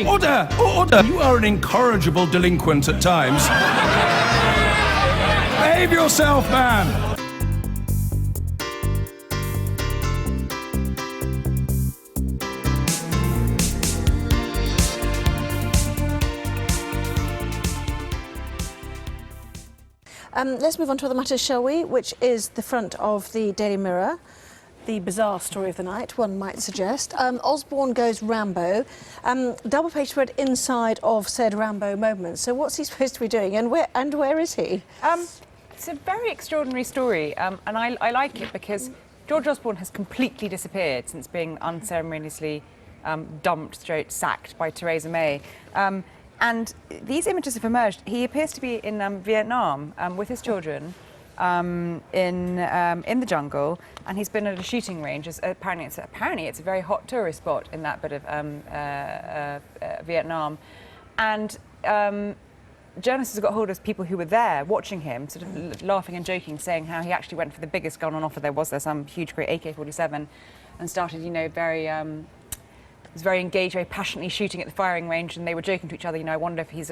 Order! Order! You are an incorrigible delinquent at times. Behave yourself, man! Let's move on to other matters, shall we? Which is the front of the Daily Mirror. The bizarre story of the night, one might suggest. Osborne goes Rambo. Double page spread inside of said Rambo moment. So what's he supposed to be doing, and where is he? It's a very extraordinary story, and I like it because George Osborne has completely disappeared since being unceremoniously sacked by Theresa May. And these images have emerged. He appears to be in Vietnam with his children in the jungle, and he's been at a shooting range. Apparently it's a very hot tourist spot in that bit of Vietnam. And journalists have got hold of people who were there watching him, sort of laughing and joking, saying how he actually went for the biggest gun on offer there was. There's some huge, great AK-47, and started, was very engaged, very passionately shooting at the firing range, and they were joking to each other, I wonder if he's,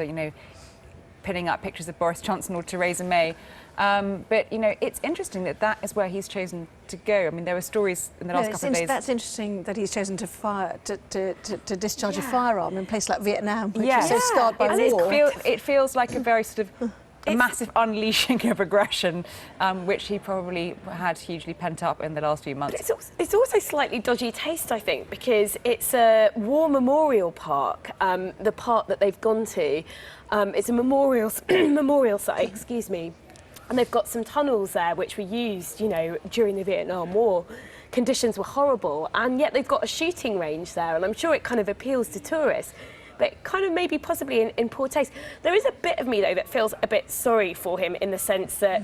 pinning up pictures of Boris Johnson or Theresa May. But, it's interesting that is where he's chosen to go. I mean, there were stories in the last couple of days. That's interesting that he's chosen to fire, to discharge a firearm in a place like Vietnam, which is so scarred by war. It feels like a very sort of a massive unleashing of aggression, which he probably had hugely pent up in the last few months. But it's also slightly dodgy taste, I think, because it's a war memorial park, the park that they've gone to. It's a memorial site, excuse me, and they've got some tunnels there which were used, during the Vietnam War. Conditions were horrible, and yet they've got a shooting range there, and I'm sure it kind of appeals to tourists. But kind of maybe possibly in poor taste. There is a bit of me, though, that feels a bit sorry for him in the sense that,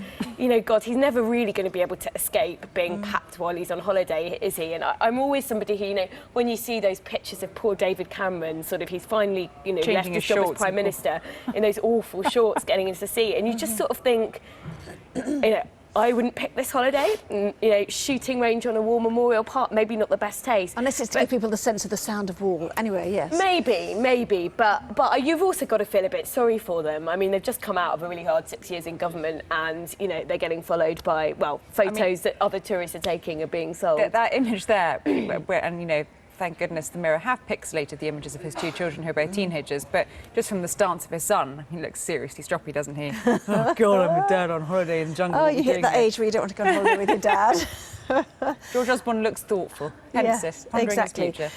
God, he's never really going to be able to escape being papped while he's on holiday, is he? And I'm always somebody who, when you see those pictures of poor David Cameron, sort of he's finally, left his job as Prime Minister in those awful shorts getting into the sea, and you just sort of think, I wouldn't pick this holiday. Shooting range on a war memorial park, maybe not the best taste. Unless it's to give people the sense of the sound of war. Anyway, yes. Maybe, but you've also got to feel a bit sorry for them. I mean, they've just come out of a really hard 6 years in government, and they're getting followed by photos that other tourists are taking are being sold. That image there, and thank goodness the Mirror have pixelated the images of his two children who are both teenagers, but just from the stance of his son, he looks seriously stroppy, doesn't he? Oh God, I'm a dad on holiday in the jungle. Oh, you hit that age where you don't want to go on holiday with your dad. George Osborne looks thoughtful, pensive, pondering his future.